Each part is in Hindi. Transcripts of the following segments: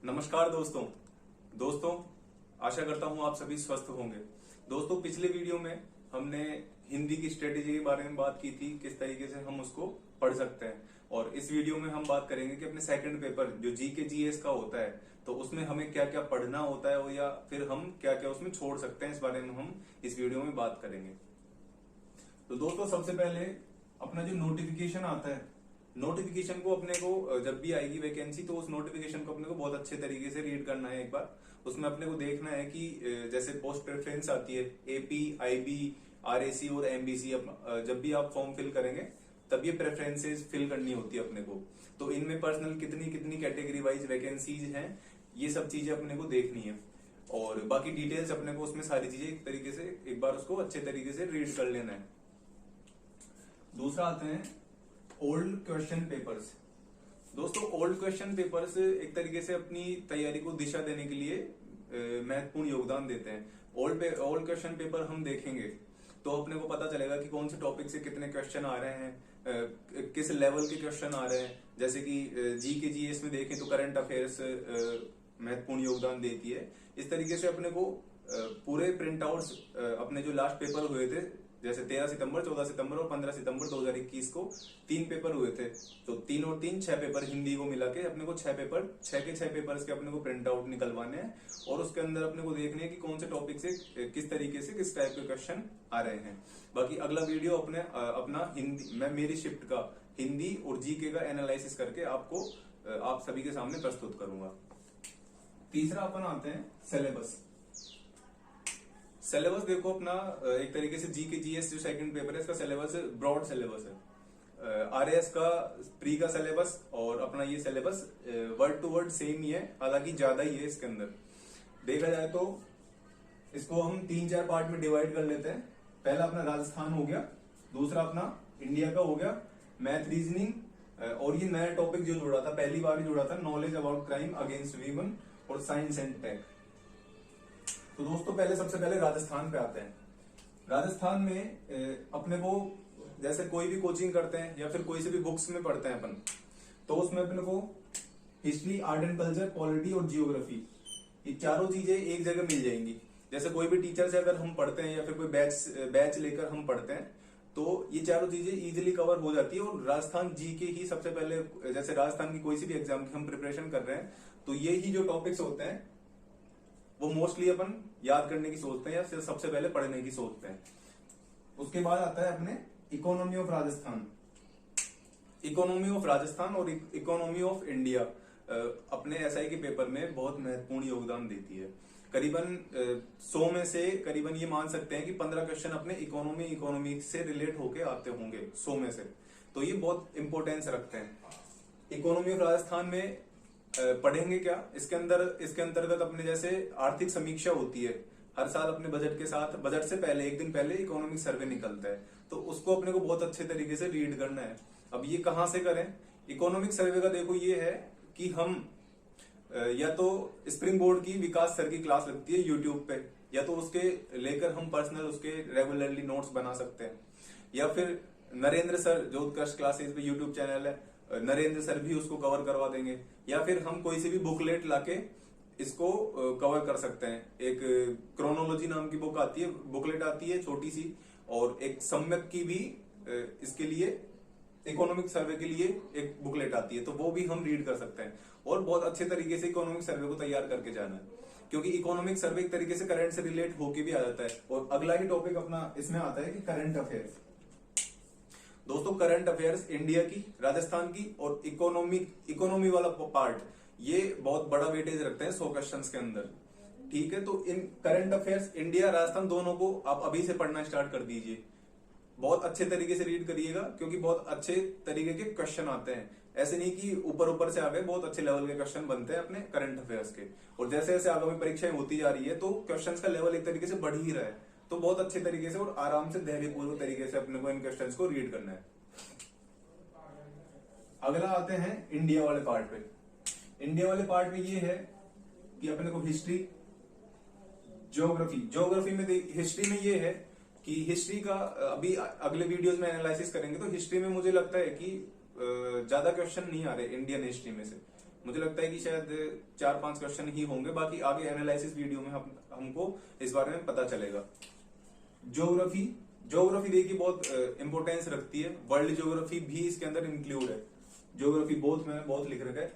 नमस्कार दोस्तों आशा करता हूं आप सभी स्वस्थ होंगे। दोस्तों, पिछले वीडियो में हमने हिंदी की स्ट्रेटेजी के बारे में बात की थी, किस तरीके से हम उसको पढ़ सकते हैं। और इस वीडियो में हम बात करेंगे कि अपने सेकंड पेपर जो जी के जीएस का होता है, तो उसमें हमें क्या क्या पढ़ना होता है या फिर हम क्या क्या उसमें छोड़ सकते हैं, इस बारे में हम इस वीडियो में बात करेंगे। तो दोस्तों, सबसे पहले अपना जो नोटिफिकेशन आता है, नोटिफिकेशन को अपने को जब भी आएगी वैकेंसी, तो उस नोटिफिकेशन को अपने को बहुत अच्छे तरीके से रीड करना है। एक बार उसमें अपने को देखना है कि जैसे पोस्ट प्रेफरेंस आती है, एपी, आईबी, आरएसी और एमबीसी। जब भी आप फॉर्म फिल करेंगे तब ये प्रेफरेंसेस फिल करनी होती है अपने को। तो इनमें पर्सनल कितनी कितनी कैटेगरी वाइज वैकेंसीज हैं, ये सब चीजें अपने को देखनी है। और बाकी डिटेल्स अपने को उसमें सारी चीजें एक तरीके से एक बार उसको अच्छे तरीके से रीड कर लेना है। दूसरा आते हैं ओल्ड क्वेश्चन पेपर्स। दोस्तों, ओल्ड क्वेश्चन पेपर्स एक तरीके से अपनी तैयारी को दिशा देने के लिए महत्वपूर्ण योगदान देते हैं। ओल्ड क्वेश्चन पेपर हम देखेंगे तो अपने को पता चलेगा कि कौन से टॉपिक से कितने क्वेश्चन आ रहे हैं, किस लेवल के क्वेश्चन आ रहे हैं। जैसे कि जी के जीएस में देखें तो करंट अफेयर्स महत्वपूर्ण योगदान देती है। इस तरीके से अपने को पूरे प्रिंट आउट्स अपने जो लास्ट पेपर हुए थे, जैसे 13 सितंबर, 14 सितंबर और 15 सितंबर 2021 को 3 पेपर हुए थे। तो 3 और 3 6 पेपर हिंदी को मिला के अपने को 6 पेपर, 6 के 6 पेपर्स के अपने को प्रिंट आउट निकलवाने हैं। और उसके अंदर अपने को देखने हैं कि कौन से टॉपिक से किस तरीके से किस टाइप के क्वेश्चन आ रहे हैं। बाकी अगला वीडियो अपना हिंदी, मैं मेरी शिफ्ट का हिंदी और जीके का एनालिसिस करके आपको आप सभी के सामने प्रस्तुत करूंगा। तीसरा अपन आते हैं सिलेबस। सिलेबस देखो, अपना एक तरीके से जी के जीएस जो सेकंड पेपर है, इसका सिलेबस ब्रॉड सिलेबस है। आरएएस का प्री का सिलेबस और अपना ये syllabus word to word same ही है, हालांकि ज्यादा ही है। इसके अंदर देखा जाए तो इसको हम 3-4 पार्ट में डिवाइड कर लेते हैं। पहला अपना राजस्थान हो गया, दूसरा अपना इंडिया का हो गया, मैथ रीजनिंग, और ये नया टॉपिक जो जुड़ा था, पहली बार जुड़ा था, knowledge about crime against women और साइंस एंड टेक। तो दोस्तों, सबसे पहले राजस्थान पे आते हैं। राजस्थान में अपने को जैसे कोई भी कोचिंग करते हैं या फिर कोई से भी बुक्स में पढ़ते हैं अपन, तो उसमें अपने को history, art and culture, polity और जियोग्राफी, ये चारों चीजें एक जगह मिल जाएंगी। जैसे कोई भी टीचर से अगर हम पढ़ते हैं या फिर कोई बैच लेकर हम पढ़ते हैं, तो ये चारों चीजें इजीली कवर हो जाती है। और राजस्थान जी के ही सबसे पहले, जैसे राजस्थान की कोई सी भी एग्जाम की हम प्रिपरेशन कर रहे हैं, तो ये ही जो टॉपिक्स होते हैं वो मोस्टली अपन याद करने की सोचते हैं या फिर सबसे पहले पढ़ने की सोचते हैं। उसके बाद आता है अपने economy of Rajasthan. Economy of Rajasthan और इकोनॉमी ऑफ इंडिया अपने एसआई के पेपर में बहुत महत्वपूर्ण योगदान देती है। करीबन 100 में से करीबन ये मान सकते हैं कि 15 क्वेश्चन अपने इकोनॉमी से रिलेट होके आते होंगे 100 में से। तो ये बहुत इंपॉर्टेंस रखते हैं। इकोनॉमी ऑफ राजस्थान में पढ़ेंगे क्या, इसके अंतर्गत अपने जैसे आर्थिक समीक्षा होती है हर साल अपने बजट के साथ। बजट से पहले एक दिन पहले इकोनॉमिक सर्वे निकलता है, तो उसको अपने को बहुत अच्छे तरीके से रीड करना है। अब ये कहां से करें? इकोनॉमिक सर्वे का देखो ये है कि हम या तो स्प्रिंग बोर्ड की विकास सर की क्लास लगती है यूट्यूब पे, या तो उसके लेकर हम पर्सनल उसके रेगुलरली नोट्स बना सकते हैं, या फिर नरेंद्र सर जो उत्कर्ष क्लासेस पे यूट्यूब चैनल है, नरेंद्र सर भी उसको कवर करवा देंगे, या फिर हम कोई सी भी बुकलेट लाके इसको कवर कर सकते हैं। एक क्रोनोलॉजी नाम की बुकलेट आती है छोटी सी, और एक सम्यक की भी इसके लिए इकोनॉमिक सर्वे के लिए एक बुकलेट आती है, तो वो भी हम रीड कर सकते हैं। और बहुत अच्छे तरीके से इकोनॉमिक सर्वे को तैयार करके जाना है, क्योंकि इकोनॉमिक सर्वे एक तरीके से करंट से रिलेट होके भी आ जाता है। और अगला ही टॉपिक अपना इसमें आता है कि करंट अफेयर्स। दोस्तों, करंट अफेयर्स इंडिया की, राजस्थान की और इकोनॉमी वाला पार्ट, ये बहुत बड़ा वेटेज रखते हैं 100 क्वेश्चंस के अंदर। ठीक है, तो इन करंट अफेयर्स इंडिया राजस्थान दोनों को आप अभी से पढ़ना स्टार्ट कर दीजिए। बहुत अच्छे तरीके से रीड करिएगा, क्योंकि बहुत अच्छे तरीके के क्वेश्चन आते हैं। ऐसे नहीं कि ऊपर ऊपर से आ गए, बहुत अच्छे लेवल के क्वेश्चन बनते हैं अपने करंट अफेयर्स के। और जैसे जैसे आगामी परीक्षाएं होती जा रही है, तो क्वेश्चंस का लेवल एक तरीके से बढ़ ही रहा है। तो बहुत अच्छे तरीके से और आराम से धैर्यपूर्वक तरीके से अपने को इन क्वेश्चंस को रीड करना है। अगला आते हैं इंडिया वाले पार्ट पे। इंडिया वाले पार्ट में ये है कि अपने को हिस्ट्री, ज्योग्राफी में हिस्ट्री में ये है कि हिस्ट्री का अभी अगले वीडियोस में एनालिसिस करेंगे, तो हिस्ट्री में मुझे लगता है कि ज्यादा क्वेश्चन नहीं आ रहे इंडियन हिस्ट्री में से। मुझे लगता है कि शायद 4-5 क्वेश्चन ही होंगे, बाकी आगे एनालिसिस वीडियो में हमको इस बारे में पता चलेगा। ज्योग्राफी, ज्योग्राफी देखिए बहुत इंपोर्टेंस रखती है, वर्ल्ड ज्योग्राफी भी इसके अंदर इंक्लूड है। ज्योग्राफी बोथ मैंने बहुत लिख रखा है,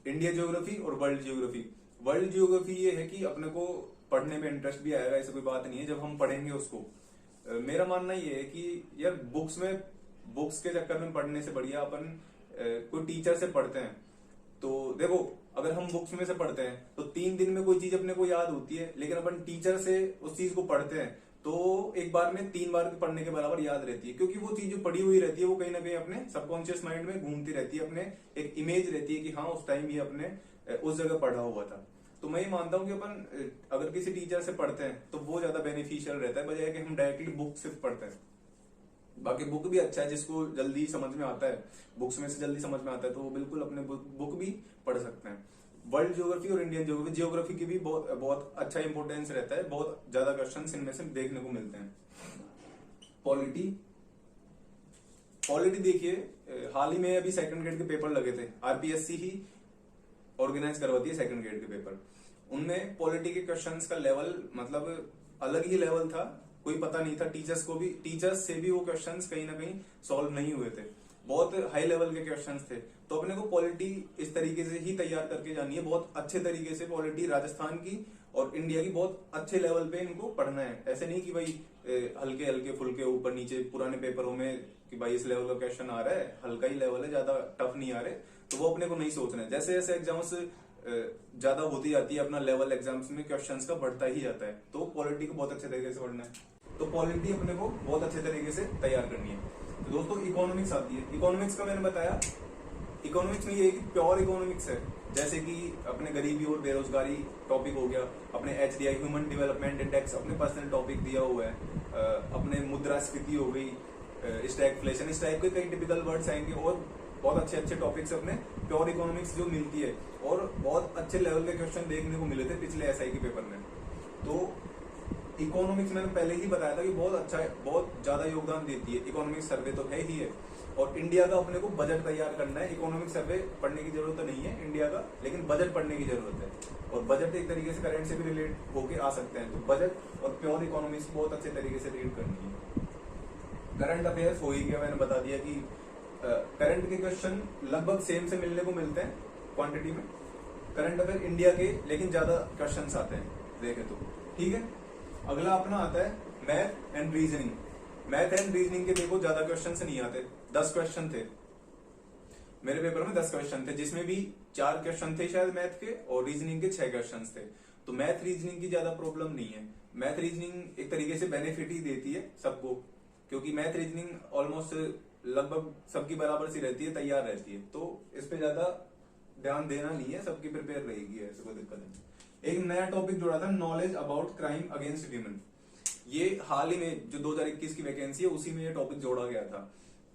इंडिया ज्योग्राफी और वर्ल्ड ज्योग्राफी। वर्ल्ड ज्योग्राफी ये है कि अपने को पढ़ने में इंटरेस्ट भी आएगा, ऐसा कोई बात नहीं है जब हम पढ़ेंगे उसको। मेरा मानना ये है कि यार बुक्स के चक्कर में पढ़ने से बढ़िया अपन कोई टीचर से पढ़ते हैं। तो देखो, अगर हम बुक्स में से पढ़ते हैं तो 3 दिन में कोई चीज अपने को याद होती है, लेकिन अपन टीचर से उस चीज को पढ़ते हैं तो एक बार में 3 बार पढ़ने के बराबर याद रहती है, क्योंकि वो चीज जो पढ़ी हुई रहती है वो कहीं ना कहीं अपने सबकॉन्शियस माइंड में घूमती रहती है, अपने एक इमेज रहती है कि हाँ उस टाइम ये अपने उस जगह पढ़ा हुआ था। तो मैं ये मानता हूँ कि अपन अगर किसी टीचर से पढ़ते हैं तो वो ज्यादा बेनिफिशियल रहता है, बजाय कि हम डायरेक्टली बुक से पढ़ते हैं। बाकी बुक भी अच्छा है, जिसको जल्दी समझ में आता है, बुक्स में से जल्दी समझ में आता है, तो वो बिल्कुल अपने बुक भी पढ़ सकते हैं। वर्ल्ड ज्योग्राफी और इंडियन ज्योग्राफी की भी बहुत अच्छा इंपोर्टेंस रहता है, बहुत ज्यादा क्वेश्चंस इनमें से देखने को मिलते हैं। पॉलिटी देखिए, हाल ही में अभी सेकंड ग्रेड के पेपर लगे थे, आरपीएससी ही ऑर्गेनाइज करवाती है सेकंड ग्रेड के पेपर। उनमें पॉलिटी के क्वेश्चंस का लेवल मतलब अलग ही लेवल था, कोई पता नहीं था, टीचर्स से भी वो क्वेश्चंस कहीं ना कहीं सॉल्व नहीं हुए थे, बहुत हाई लेवल के क्वेश्चंस थे। तो अपने को पॉलिटी इस तरीके से ही तैयार करके जानी है, बहुत अच्छे तरीके से पॉलिटी राजस्थान की और इंडिया की बहुत अच्छे लेवल पे इनको पढ़ना है। ऐसे नहीं कि भाई हल्के हल्के फुल्के ऊपर नीचे पुराने पेपरों में कि भाई इस लेवल का क्वेश्चन आ रहा है, हल्का ही लेवल है, ज्यादा टफ नहीं आ रहे, तो वो अपने को नहीं सोचना है। जैसे जैसे एग्जाम्स ज्यादा होती जाती है, अपना लेवल एग्जाम्स में क्वेश्चंस का बढ़ता ही जाता है, तो पॉलिटी को बहुत अच्छे तरीके से पढ़ना है। तो पॉलिटी अपने को बहुत अच्छे तरीके से तैयार करनी है। तो दोस्तों इकोनॉमिक्स आती है, इकोनॉमिक्स का मैंने बताया, इकोनॉमिक्स में ये प्योर इकोनॉमिक्स है, जैसे कि अपने गरीबी और बेरोजगारी टॉपिक हो गया, अपने HDI ह्यूमन डेवलपमेंट इंडेक्स अपने पर्सनल टॉपिक दिया हुआ है, अपने मुद्रास्फीति हो गई, स्टैगफ्लेशन, इस टाइप के कई टिपिकल वर्ड्स आएंगे और बहुत अच्छे अच्छे टॉपिक्स अपने प्योर इकोनॉमिक्स जो मिलती है, और बहुत अच्छे लेवल के क्वेश्चन देखने को मिले थे पिछले SI के पेपर में। तो इकोनॉमिक्स मैंने पहले ही बताया था कि बहुत अच्छा है, बहुत ज्यादा योगदान देती है। इकोनॉमिक्स सर्वे तो है ही है, और इंडिया का अपने को बजट तैयार करना है। इकोनॉमिक सर्वे पढ़ने की जरूरत तो नहीं है इंडिया का, लेकिन बजट पढ़ने की जरूरत है, और बजट एक तरीके से करंट से भी रिलेट होके आ सकते हैं। तो बजट और प्योर इकोनॉमिक्स बहुत अच्छे तरीके से रीड करनी है। करंट अफेयर्स हो ही गया, मैंने बता दिया कि करंट के क्वेश्चन लगभग सेम से मिलने को मिलते हैं क्वांटिटी में, करंट अफेयर इंडिया के, लेकिन ज्यादा क्वेश्चन आते हैं देखे तो, ठीक है। अगला अपना आता है math and reasoning. Math and reasoning के देखो ज्यादा क्वेश्चन नहीं आते, 10 क्वेश्चन थे मेरे पेपर में, 10 क्वेश्चन थे, जिसमें भी 4 क्वेश्चन थे शायद मैथ के, और रीजनिंग के 6 क्वेश्चन थे। तो मैथ रीजनिंग की ज्यादा प्रॉब्लम नहीं है। मैथ रीजनिंग एक तरीके से बेनिफिट ही देती है सबको, क्योंकि मैथ रीजनिंग ऑलमोस्ट लगभग सबकी बराबर सी रहती है, तैयार रहती है, तो इस पे ज्यादा ध्यान देना नहीं है, सबकी प्रिपेयर रहेगी, ऐसे कोई दिक्कत नहीं। एक नया टॉपिक जोड़ा था, knowledge about crime against women. ये हाल ही में जो 2021 की वैकेंसी है उसी में ये टॉपिक जोड़ा गया था।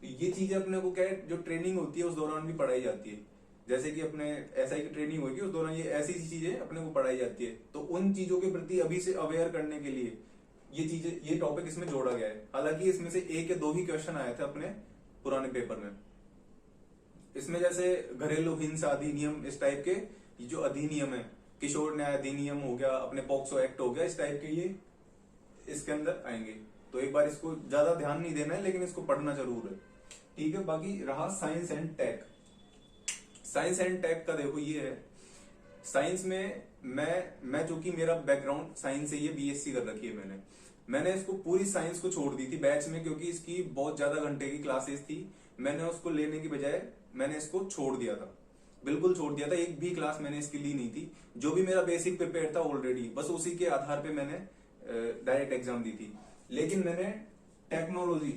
तो ये चीजें अपने को क्या है, जो ट्रेनिंग होती है उस दौरान भी पढ़ाई जाती है, जैसे कि अपने SI की ट्रेनिंग होगी उस दौरान ये ऐसी चीजें अपने को पढ़ाई जाती है। तो उन चीजों के प्रति अभी से अवेयर करने के लिए ये टॉपिक इसमें जोड़ा गया है। हालांकि इसमें से 1 या 2 ही क्वेश्चन आए थे अपने पुराने पेपर में। इसमें जैसे घरेलू हिंसा अधिनियम, इस टाइप के जो अधिनियम है, किशोर न्याय अधिनियम हो गया, अपने पॉक्सो एक्ट हो गया, इस टाइप के ये इसके अंदर आएंगे। तो एक बार इसको ज्यादा ध्यान नहीं देना है, लेकिन इसको पढ़ना जरूर है, ठीक है। बाकी रहा science and tech. Science and tech का देखो ये है, साइंस में मैं चूंकि मेरा बैकग्राउंड साइंस से ये BSc कर रखी है मैंने इसको पूरी साइंस को छोड़ दी थी बैच में, क्योंकि इसकी बहुत ज्यादा घंटे की क्लासेस थी। मैंने उसको लेने की बजाय मैंने इसको छोड़ दिया था, बिल्कुल छोड़ दिया था, एक भी क्लास मैंने इसकी ली नहीं थी। जो भी मेरा बेसिक प्रिपेयर था ऑलरेडी, बस उसी के आधार पे मैंने डायरेक्ट एग्जाम दी थी। लेकिन मैंने टेक्नोलॉजी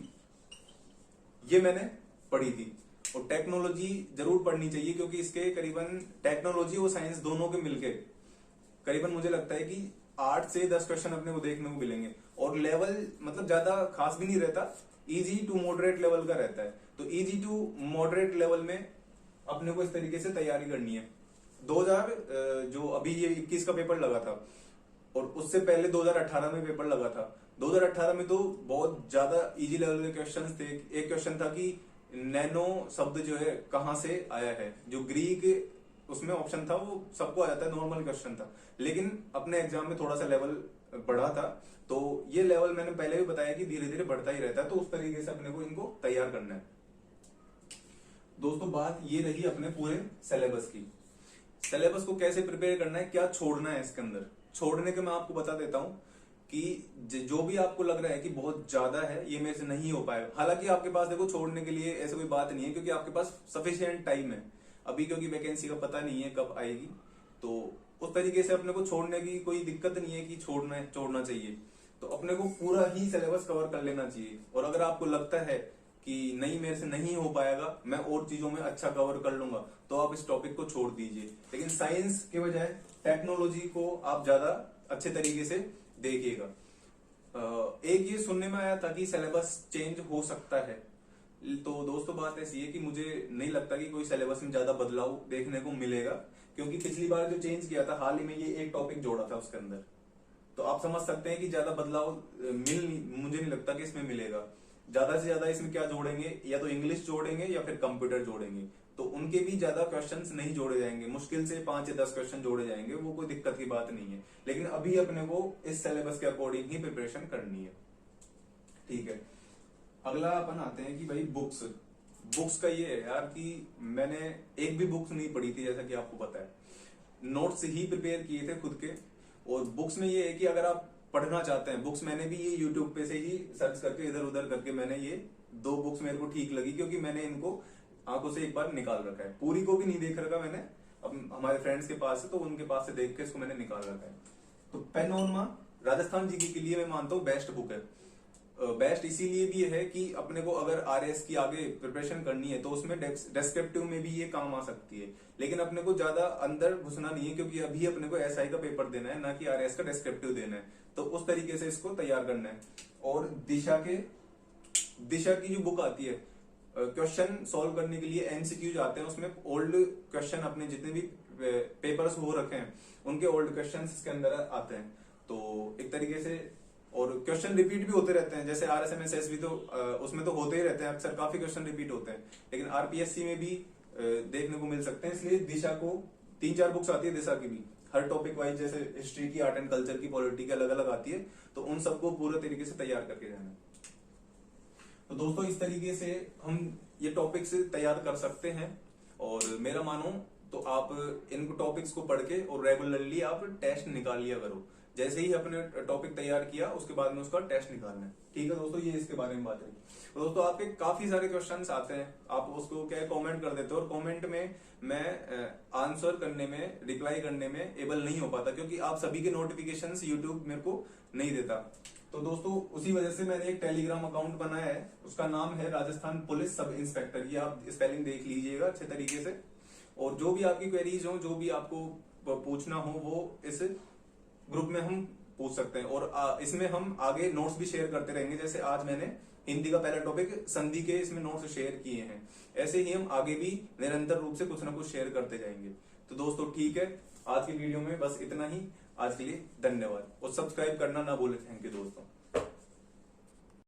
ये मैंने पढ़ी थी, और टेक्नोलॉजी जरूर पढ़नी चाहिए, क्योंकि इसके करीबन टेक्नोलॉजी और साइंस दोनों के मिलके करीबन मुझे लगता है कि 8 से 10 क्वेश्चन अपने को देखने को मिलेंगे, और लेवल मतलब ज्यादा खास भी नहीं रहता, इजी टू मॉडरेट लेवल का रहता है। तो इजी टू मॉडरेट लेवल में अपने को इस तरीके से तैयारी करनी है। 2000 जो अभी ये 21 का पेपर लगा था, और उससे पहले 2018 में पेपर लगा था। 2018 में तो बहुत ज्यादा इजी लेवल के क्वेश्चंस थे। एक क्वेश्चन था कि नैनो शब्द जो है कहां से आया है, जो ग्रीक उसमें ऑप्शन था वो सबको आ जाता है, नॉर्मल क्वेश्चन था। लेकिन अपने एग्जाम में थोड़ा सा लेवल बढ़ा था, तो ये लेवल मैंने पहले भी बताया कि धीरे धीरे बढ़ता ही रहता है, तो उस तरीके से अपने को इनको तैयार करना है। दोस्तों बात ये रही अपने पूरे सिलेबस की। सिलेबस को कैसे प्रिपेयर करना है, क्या छोड़ना है इसके अंदर। छोड़ने के मैं आपको बता देता हूं कि जो भी आपको लग रहा है कि बहुत ज्यादा है, ये मेरे से नहीं हो पाएगा, हालांकि आपके पास देखो छोड़ने के लिए ऐसा कोई बात नहीं है, क्योंकि आपके पास सफिशिएंट टाइम है अभी, क्योंकि वैकेंसी का पता नहीं है कब आएगी। तो उस तरीके से अपने को छोड़ने की कोई दिक्कत नहीं है कि छोड़ना चाहिए। तो अपने को पूरा ही सिलेबस कवर कर लेना चाहिए। और अगर आपको लगता है कि नहीं मेरे से नहीं हो पाएगा, मैं और चीजों में अच्छा कवर कर लूंगा, तो आप इस टॉपिक को छोड़ दीजिए। लेकिन साइंस के बजाय टेक्नोलॉजी को आप ज्यादा अच्छे तरीके से देखिएगा। एक ये सुनने में आया था कि सिलेबस चेंज हो सकता है, तो दोस्तों बात ऐसी है कि मुझे नहीं लगता कि कोई सिलेबस में ज्यादा बदलाव देखने को मिलेगा, क्योंकि पिछली बार जो चेंज किया था हाल ही में, ये एक टॉपिक जोड़ा था उसके अंदर। तो आप समझ सकते हैं कि ज्यादा बदलाव मुझे नहीं लगता कि इसमें मिलेगा। ज्यादा से ज्यादा इसमें क्या जोड़ेंगे, या तो इंग्लिश जोड़ेंगे या फिर कंप्यूटर जोड़ेंगे, तो उनके भी ज्यादा क्वेश्चंस नहीं जोड़े जाएंगे, मुश्किल से 5 या 10 क्वेश्चन जोड़े जाएंगे, वो कोई दिक्कत की बात नहीं है। लेकिन अभी अपने को इस सिलेबस के अकॉर्डिंग ही प्रिपरेशन करनी है, ठीक है। अगला अपन आते हैं कि भाई बुक्स का ये है यार कि मैंने एक भी बुक्स नहीं पढ़ी थी, जैसा कि आपको पता है, नोट्स ही प्रिपेयर किए थे खुद के। और बुक्स में ये है कि अगर आप पढ़ना चाहते हैं बुक्स, मैंने भी ये यूट्यूब पे से ही सर्च करके इधर उधर करके मैंने ये 2 बुक्स मेरे को ठीक लगी, क्योंकि मैंने इनको आंखों से एक बार निकाल रखा है, पूरी को भी नहीं देख रखा मैंने, अब हमारे फ्रेंड्स के पास है तो उनके पास से देख के इसको मैंने निकाल रखा है। तो पैनोरमा राजस्थान जीके के लिए मैं मानता हूँ बेस्ट बुक है। बेस्ट इसीलिए भी है कि अपने को अगर आरएस की आगे प्रिपरेशन करनी है तो उसमें डेस्क्रिप्टिव में भी ये काम आ सकती है। लेकिन अपने को ज्यादा अंदर घुसना नहीं है, क्योंकि अभी अपने को एसआई का पेपर देना है, ना कि आरएस का डेस्क्रिप्टिव देना है। तो उस तरीके से इसको तैयार करना है। और दिशा की जो बुक आती है, क्वेश्चन सॉल्व करने के लिए एमसीक्यूज आते हैं, उसमें ओल्ड क्वेश्चन अपने जितने भी पेपर्स हो रखे हैं उनके ओल्ड क्वेश्चन इसके अंदर आते हैं। तो एक तरीके से, और क्वेश्चन रिपीट भी होते रहते हैं, जैसे आरएसएमएस भी, तो उसमें तो होते ही रहते हैं अक्सर, काफी क्वेश्चन रिपीट होते हैं। लेकिन आरपीएससी में भी देखने को मिल सकते हैं। इसलिए दिशा को 3-4 बुक्स आती है दिशा की भी, हर टॉपिक वाइज, जैसे हिस्ट्री की, आर्ट एंड कल्चर की, पॉलिटी की अलग अलग आती है, तो उन सबको पूरे तरीके से तैयार करके जाना। तो दोस्तों इस तरीके से हम ये टॉपिक्स तैयार कर सकते हैं। और मेरा मानो तो आप इन टॉपिक्स को पढ़ के और रेगुलरली आप टेस्ट निकाल लिया करो। जैसे ही अपने टॉपिक तैयार किया उसके बाद में उसका टेस्ट निकालना है, ठीक है दोस्तों। ये इसके बारे में बात है। तो दोस्तों आपके काफी सारे क्वेश्चंस आते हैं, आप उसको क्या कमेंट कर देते हो, और कमेंट में मैं आंसर करने में, रिप्लाई करने में एबल नहीं हो पाता, क्योंकि आप सभी के नोटिफिकेशंस यूट्यूब मेरे को नहीं देता। तो दोस्तों उसी वजह से मैंने एक टेलीग्राम अकाउंट बनाया है, उसका नाम है राजस्थान पुलिस सब इंस्पेक्टर। ये आप स्पेलिंग देख लीजिएगा अच्छे तरीके से। और जो भी आपकी क्वेरीज हो, जो भी आपको पूछना हो, वो इस ग्रुप में हम पूछ सकते हैं। और इसमें हम आगे नोट्स भी शेयर करते रहेंगे। जैसे आज मैंने हिंदी का पहला टॉपिक संधि के इसमें नोट्स शेयर किए हैं, ऐसे ही हम आगे भी निरंतर रूप से कुछ ना कुछ शेयर करते जाएंगे। तो दोस्तों ठीक है, आज की वीडियो में बस इतना ही। आज के लिए धन्यवाद, और सब्सक्राइब करना ना भूलें। थैंक यू दोस्तों।